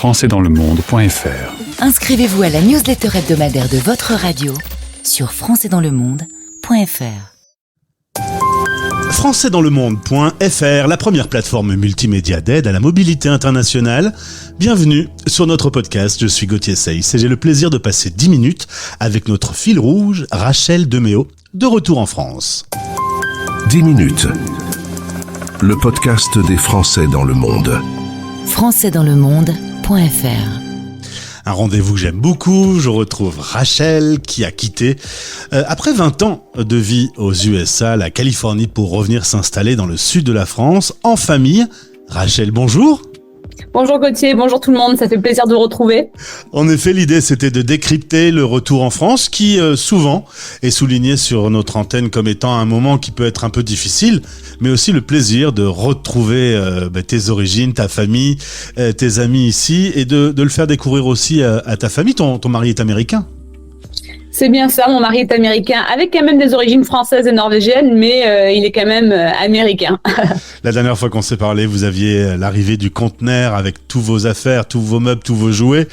françaisdanslemonde.fr. Inscrivez-vous à la newsletter hebdomadaire de votre radio sur françaisdanslemonde.fr. françaisdanslemonde.fr, la première plateforme multimédia d'aide à la mobilité internationale. Bienvenue sur notre podcast, je suis Gauthier Seyss et j'ai le plaisir de passer 10 minutes avec notre fil rouge, Rachel Deméo, de retour en France. 10 minutes, le podcast des Français dans le monde. françaisdanslemonde.fr. Un rendez-vous que j'aime beaucoup, je retrouve Rachel qui a quitté, après 20 ans de vie aux USA, la Californie, pour revenir s'installer dans le sud de la France, en famille. Rachel, bonjour. Bonjour Gauthier, bonjour tout le monde, ça fait plaisir de vous retrouver. En effet, l'idée c'était de décrypter le retour en France qui souvent est souligné sur notre antenne comme étant un moment qui peut être un peu difficile, mais aussi le plaisir de retrouver tes origines, ta famille, tes amis ici et de le faire découvrir aussi à ta famille. Ton mari est américain. C'est bien ça, mon mari est américain, avec quand même des origines françaises et norvégiennes, mais il est quand même américain. La dernière fois qu'on s'est parlé, vous aviez l'arrivée du conteneur avec tous vos affaires, tous vos meubles, tous vos jouets.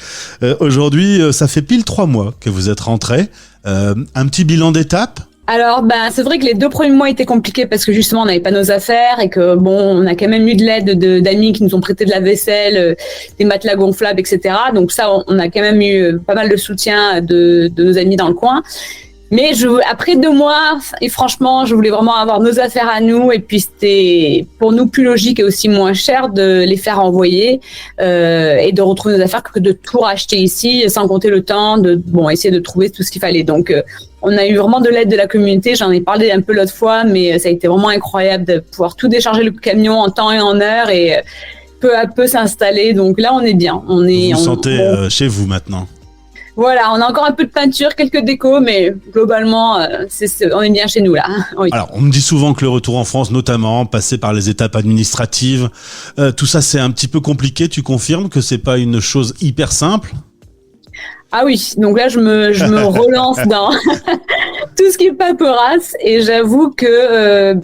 Aujourd'hui, ça fait pile 3 mois que vous êtes rentré. Un petit bilan d'étape ? Alors, c'est vrai que les 2 premiers mois étaient compliqués parce que justement, on n'avait pas nos affaires et que on a quand même eu de l'aide d'amis qui nous ont prêté de la vaisselle, des matelas gonflables, etc. Donc ça, on a quand même eu pas mal de soutien de nos amis dans le coin. Mais après 2 mois, et franchement, je voulais vraiment avoir nos affaires à nous, et puis c'était pour nous plus logique et aussi moins cher de les faire envoyer et de retrouver nos affaires que de tout racheter ici, sans compter le temps de essayer de trouver tout ce qu'il fallait. Donc on a eu vraiment de l'aide de la communauté, j'en ai parlé un peu l'autre fois, mais ça a été vraiment incroyable de pouvoir tout décharger le camion en temps et en heure et peu à peu s'installer. Donc là, on est bien. Vous vous sentez chez vous maintenant ? Voilà, on a encore un peu de peinture, quelques décos, mais globalement, on est bien chez nous là. Oui. Alors, on me dit souvent que le retour en France, notamment, passer par les étapes administratives, tout ça c'est un petit peu compliqué. Tu confirmes que c'est pas une chose hyper simple ? Ah oui, donc là je me relance dans tout ce qui est paperasse et j'avoue que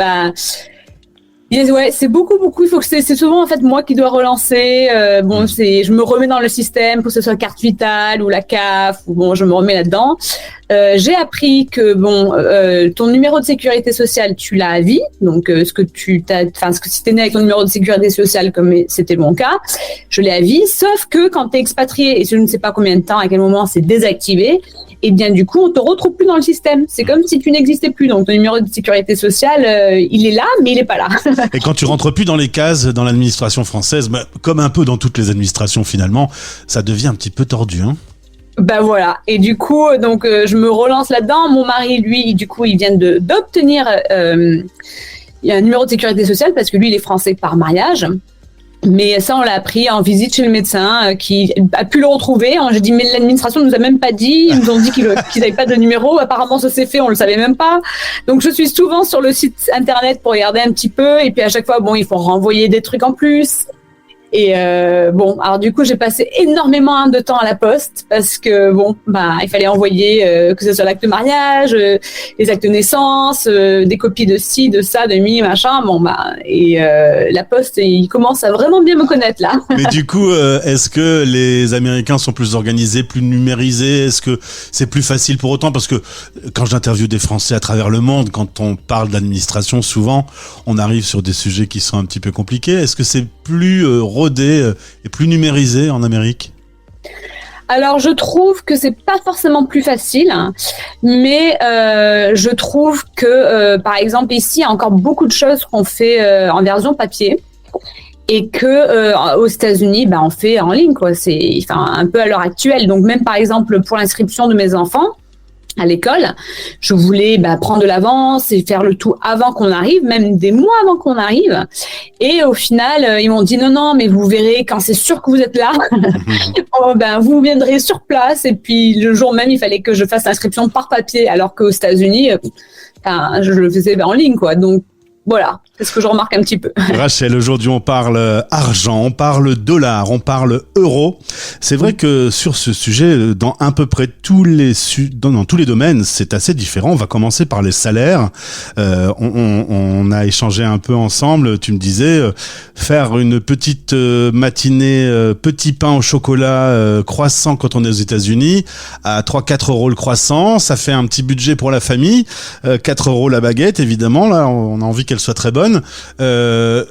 c'est beaucoup. Il faut que c'est souvent en fait moi qui dois relancer. Je me remets dans le système, que ce soit carte vitale ou la CAF, ou je me remets là-dedans. J'ai appris que ton numéro de sécurité sociale tu l'as à vie. Donc si t'es né avec ton numéro de sécurité sociale comme c'était mon cas, je l'ai à vie. Sauf que quand t'es expatrié et je ne sais pas combien de temps, à quel moment c'est désactivé, et bien du coup on te retrouve plus dans le système. C'est comme si tu n'existais plus. Donc ton numéro de sécurité sociale, il est là, mais il est pas là. Et quand tu rentres plus dans les cases dans l'administration française, comme un peu dans toutes les administrations finalement, ça devient un petit peu tordu, hein. Voilà. Et du coup, je me relance là-dedans. Mon mari, lui, du coup, il vient d'obtenir un numéro de sécurité sociale parce que lui, il est français par mariage. Mais ça, on l'a appris en visite chez le médecin qui a pu le retrouver. J'ai dit, mais l'administration nous a même pas dit. Ils nous ont dit qu'ils n'avaient pas de numéro. Apparemment, ça s'est fait, on le savait même pas. Donc, je suis souvent sur le site internet pour regarder un petit peu. Et puis, à chaque fois, il faut renvoyer des trucs en plus. Et alors du coup j'ai passé énormément de temps à la poste parce que il fallait envoyer que ce soit l'acte de mariage, les actes de naissance, des copies de ci, de ça, de mi, machin. La poste il commence à vraiment bien me connaître là. Mais du coup est-ce que les Américains sont plus organisés, plus numérisés ? Est-ce que c'est plus facile pour autant ? Parce que quand j'interviewe des Français à travers le monde, quand on parle d'administration, souvent on arrive sur des sujets qui sont un petit peu compliqués. Est-ce que c'est plus rodé et plus numérisé en Amérique ? Alors, je trouve que c'est pas forcément plus facile, mais je trouve que, par exemple, ici, il y a encore beaucoup de choses qu'on fait en version papier et que aux États-Unis, on fait en ligne, quoi. C'est un peu à l'heure actuelle. Donc, même par exemple pour l'inscription de mes enfants à l'école, je voulais prendre de l'avance et faire le tout avant qu'on arrive, même des mois avant qu'on arrive. Et au final, ils m'ont dit non, mais vous verrez quand c'est sûr que vous êtes là, vous viendrez sur place. Et puis le jour même, il fallait que je fasse l'inscription par papier, alors qu'aux États-Unis, je le faisais en ligne, quoi. Donc Voilà, c'est ce que je remarque un petit peu. Rachel, aujourd'hui on parle argent, on parle dollar, on parle euro. C'est vrai que sur ce sujet, dans à peu près tous les dans tous les domaines, c'est assez différent. On va commencer par les salaires. On a échangé un peu ensemble. Tu me disais faire une petite matinée petit pain au chocolat croissant quand on est aux États-Unis à 3-4 euros le croissant, ça fait un petit budget pour la famille. 4 euros la baguette, évidemment. Là, on a envie qu'elle soit très bonne. Le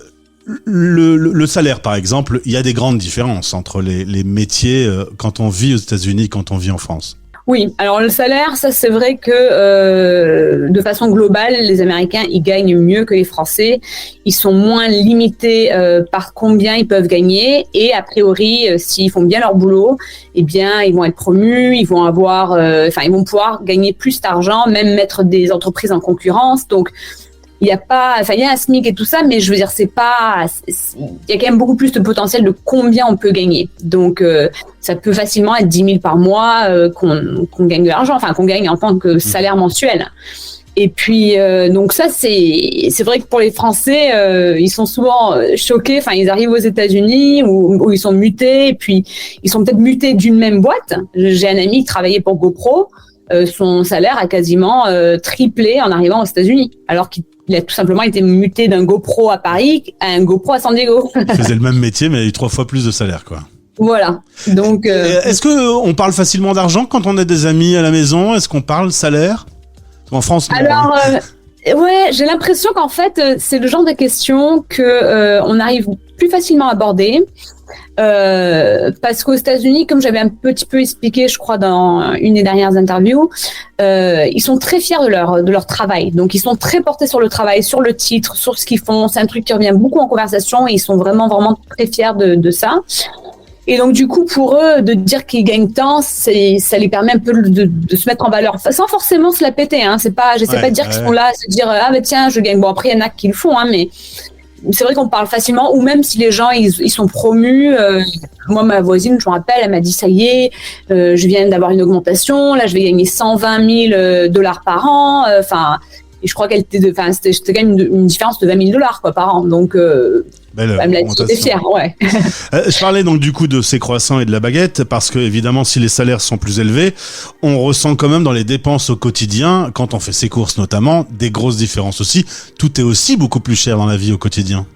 salaire, par exemple, il y a des grandes différences entre les métiers quand on vit aux États-Unis, quand on vit en France. Oui, alors le salaire, ça c'est vrai que de façon globale, les Américains, ils gagnent mieux que les Français. Ils sont moins limités par combien ils peuvent gagner et a priori, s'ils font bien leur boulot, eh bien, ils vont être promus, ils vont avoir, ils vont pouvoir gagner plus d'argent, même mettre des entreprises en concurrence. Donc il y a un SMIC et tout ça, mais je veux dire, il y a quand même beaucoup plus de potentiel de combien on peut gagner. Donc, ça peut facilement être 10 000 par mois qu'on gagne de l'argent, qu'on gagne en tant que salaire mensuel. Et puis, donc ça, c'est vrai que pour les Français, ils sont souvent choqués. Ils arrivent aux États-Unis où ils sont mutés, et puis ils sont peut-être mutés d'une même boîte. J'ai un ami qui travaillait pour GoPro. Son salaire a quasiment triplé en arrivant aux États-Unis, alors qu'il a tout simplement été muté d'un GoPro à Paris à un GoPro à San Diego. Il faisait le même métier, mais il a eu 3 fois plus de salaire, quoi. Voilà. Donc, est-ce que on parle facilement d'argent quand on a des amis à la maison? Est-ce qu'on parle salaire? En France, non. Alors, ouais, j'ai l'impression qu'en fait, c'est le genre de question que on arrive plus facilement à aborder. Parce qu'aux États-Unis, comme j'avais un petit peu expliqué, je crois, dans une des dernières interviews, ils sont très fiers de leur travail. Donc, ils sont très portés sur le travail, sur le titre, sur ce qu'ils font. C'est un truc qui revient beaucoup en conversation et ils sont vraiment très fiers de ça. Et donc, du coup, pour eux, de dire qu'ils gagnent tant, ça les permet un peu de se mettre en valeur, sans forcément se la péter. J'essaie pas de dire qu'ils sont là, se dire tiens, je gagne. Bon, après, il y en a qui le font, mais c'est vrai qu'on parle facilement, ou même si les gens ils sont promus. Moi, ma voisine, je me rappelle, elle m'a dit ça y est, je viens d'avoir une augmentation, là je vais gagner 120 000 dollars par an. Et je crois c'était quand même une différence de 20 000 dollars par an. Donc elle me l'a dit, j'étais fière, ouais. Je parlais donc du coup de ces croissants et de la baguette parce que évidemment si les salaires sont plus élevés, on ressent quand même dans les dépenses au quotidien, quand on fait ses courses notamment, des grosses différences aussi. Tout est aussi beaucoup plus cher dans la vie au quotidien.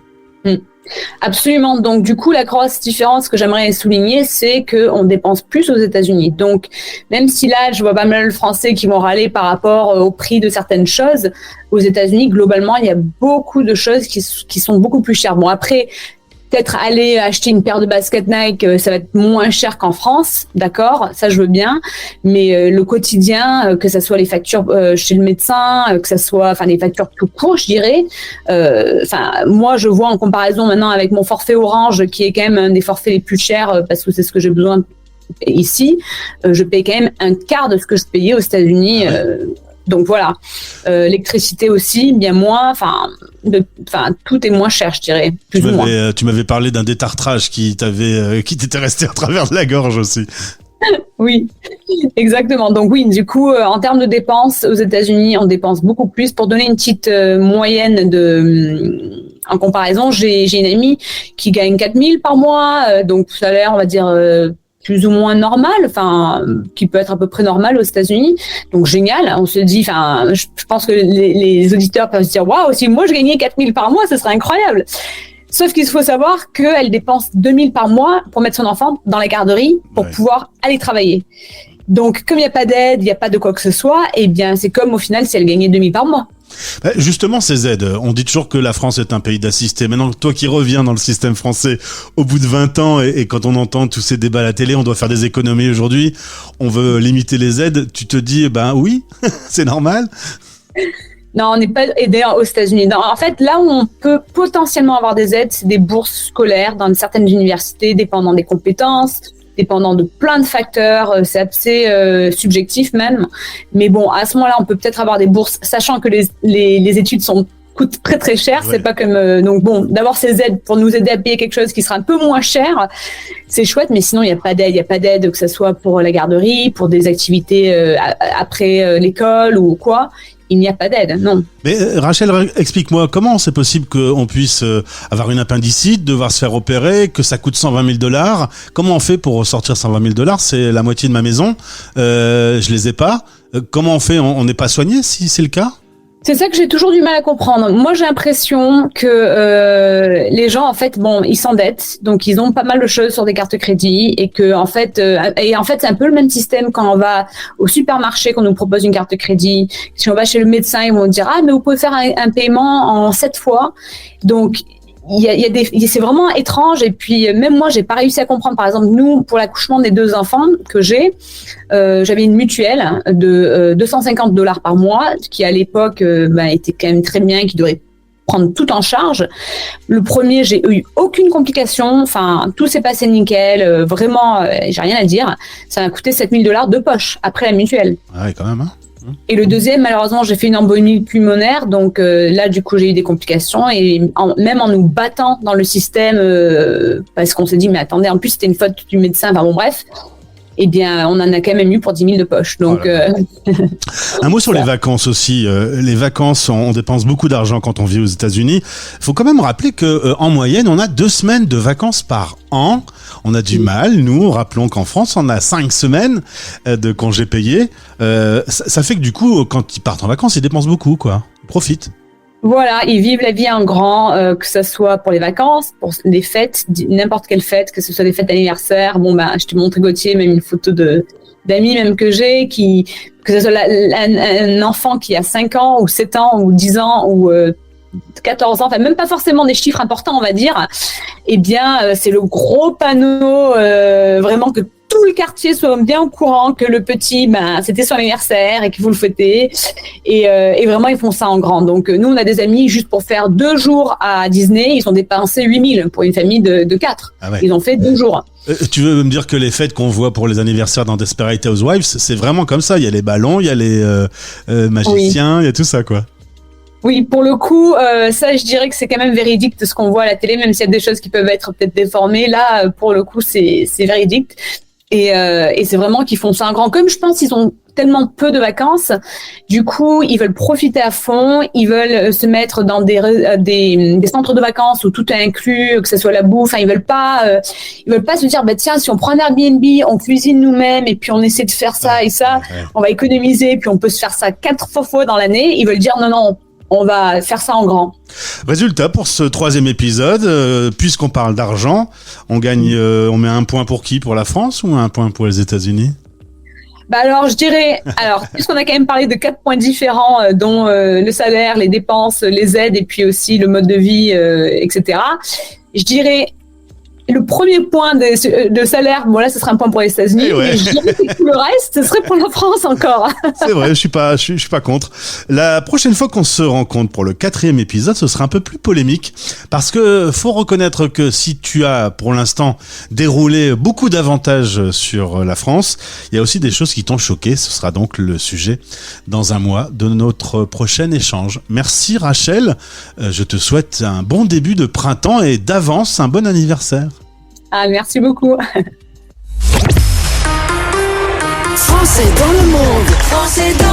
Absolument. Donc, du coup, la grosse différence que j'aimerais souligner, c'est qu'on dépense plus aux États-Unis. Donc, même si là, je vois pas mal de Français qui vont râler par rapport au prix de certaines choses, aux États-Unis, globalement, il y a beaucoup de choses qui sont beaucoup plus chères. Bon, après, peut-être aller acheter une paire de baskets Nike, ça va être moins cher qu'en France, d'accord, ça je veux bien, mais le quotidien, que ça soit les factures chez le médecin, que ça soit les factures tout court, je dirais, moi je vois en comparaison maintenant avec mon forfait Orange, qui est quand même un des forfaits les plus chers, parce que c'est ce que j'ai besoin ici, je paye quand même un quart de ce que je payais aux États-Unis. Donc voilà, l'électricité aussi, bien moins, tout est moins cher, je dirais, plus ou moins. Tu m'avais parlé d'un détartrage qui t'était resté à travers de la gorge aussi. Oui, exactement. Donc oui, du coup, en termes de dépenses, aux États-Unis, on dépense beaucoup plus. Pour donner une petite moyenne en comparaison, j'ai une amie qui gagne 4 000 par mois, donc salaire, on va dire, plus ou moins normal, qui peut être à peu près normal aux États-Unis. Donc génial, on se dit, je pense que les auditeurs peuvent se dire, waouh, si moi je gagnais 4 000 par mois, ce serait incroyable. Sauf qu'il faut savoir qu'elle dépense 2 000 par mois pour mettre son enfant dans la garderie pour pouvoir aller travailler. Donc comme il n'y a pas d'aide, il n'y a pas de quoi que ce soit, eh bien c'est comme au final si elle gagnait 2 000 par mois. Justement, ces aides, on dit toujours que la France est un pays d'assistés. Maintenant, toi qui reviens dans le système français au bout de 20 ans et quand on entend tous ces débats à la télé, on doit faire des économies aujourd'hui, on veut limiter les aides, tu te dis, oui, c'est normal. Non, on n'est pas aidé aux États-Unis. Non, en fait, là où on peut potentiellement avoir des aides, c'est des bourses scolaires dans certaines universités, dépendant des compétences, dépendant de plein de facteurs, c'est assez subjectif même. Mais bon, à ce moment-là, on peut peut-être avoir des bourses, sachant que les études coûtent très très cher. Ouais. C'est pas comme donc bon, d'avoir ces aides pour nous aider à payer quelque chose qui sera un peu moins cher, c'est chouette. Mais sinon, il y a pas d'aide, que ça soit pour la garderie, pour des activités après l'école ou quoi. il n'y a pas d'aide, non. Mais Rachel, explique-moi, comment c'est possible qu'on puisse avoir une appendicite, devoir se faire opérer, que ça coûte $120 000? Comment on fait pour sortir $120 000? C'est la moitié de ma maison, je les ai pas. Comment on fait? On n'est pas soigné si c'est le cas? C'est ça que j'ai toujours du mal à comprendre. Moi, j'ai l'impression que les gens, en fait, ils s'endettent, donc ils ont pas mal de choses sur des cartes crédit, et que en fait, c'est un peu le même système quand on va au supermarché, qu'on nous propose une carte crédit. Si on va chez le médecin, ils vont dire mais vous pouvez faire un paiement en 7 fois. Donc c'est vraiment étrange. Et puis même moi, j'ai pas réussi à comprendre. Par exemple, nous, pour l'accouchement des 2 enfants que j'avais une mutuelle de $250 par mois, qui à l'époque était quand même très bien, qui devrait prendre tout en charge. Le premier, j'ai eu aucune complication. Enfin, tout s'est passé nickel. Vraiment, j'ai rien à dire. Ça m'a coûté $7 000 de poche après la mutuelle. Ah ouais, quand même, hein. Et le deuxième, malheureusement, j'ai fait une embolie pulmonaire, donc là, du coup, j'ai eu des complications, et même en nous battant dans le système, parce qu'on s'est dit, mais attendez, en plus, c'était une faute du médecin, enfin bon, bref, eh bien, on en a quand même eu pour 10 000 de poche. Donc, un mot sur les vacances aussi. Les vacances, on dépense beaucoup d'argent quand on vit aux États-Unis. Il faut quand même rappeler que en moyenne, on a 2 semaines de vacances par an. On a du mal, nous. Rappelons qu'en France, on a 5 semaines de congés payés. Ça fait que du coup, quand ils partent en vacances, ils dépensent beaucoup, quoi. Ils profitent. Voilà, ils vivent la vie en grand, que ce soit pour les vacances, pour les fêtes, n'importe quelle fête, que ce soit des fêtes d'anniversaire. Je te montre, Gauthier, même une photo d'amis même que j'ai, que ce soit un enfant qui a 5 ans ou 7 ans ou 10 ans ou 14 ans, enfin même pas forcément des chiffres importants, on va dire. Eh bien, c'est le gros panneau, vraiment que tout le quartier soit bien au courant que le petit, c'était son anniversaire et qu'il faut le fêter. Et vraiment, ils font ça en grand. Donc, nous, on a des amis, juste pour faire 2 jours à Disney, ils ont dépensé 8 000 pour une famille de 4. Ah ouais. Ils ont fait 2 jours. Tu veux me dire que les fêtes qu'on voit pour les anniversaires dans Desperate Housewives, c'est vraiment comme ça? Il y a les ballons, il y a les magiciens, il y a tout ça, quoi. Oui, pour le coup, ça, je dirais que c'est quand même véridique de ce qu'on voit à la télé, même s'il y a des choses qui peuvent être peut-être déformées. Là, pour le coup, c'est véridique. Et c'est vraiment qu'ils font ça en grand. Comme je pense qu'ils ont tellement peu de vacances, du coup, ils veulent profiter à fond. Ils veulent se mettre dans des centres de vacances où tout est inclus, que ce soit la bouffe. Enfin, ils veulent pas se dire, tiens, si on prend un Airbnb, on cuisine nous-mêmes et puis on essaie de faire ça et ça, on va économiser, puis on peut se faire ça 4 fois dans l'année. Ils veulent dire, non, on va faire ça en grand. Résultat, pour ce 3e épisode, puisqu'on parle d'argent, on gagne, on met un point pour qui? Pour la France ou un point pour les États-Unis? Alors, je dirais, puisqu'on a quand même parlé de 4 points différents, dont le salaire, les dépenses, les aides et puis aussi le mode de vie, etc. Je dirais le premier point de salaire, là, ce serait un point pour les États-Unis. Ouais. Mais je dirais que tout le reste, ce serait pour la France encore. C'est vrai, je suis pas contre. La prochaine fois qu'on se rencontre pour le 4e épisode, ce sera un peu plus polémique, parce que faut reconnaître que si tu as, pour l'instant, déroulé beaucoup d'avantages sur la France, il y a aussi des choses qui t'ont choqué. Ce sera donc le sujet dans un mois de notre prochain échange. Merci Rachel. Je te souhaite un bon début de printemps et d'avance un bon anniversaire. Merci beaucoup. Français dans le monde. Français dans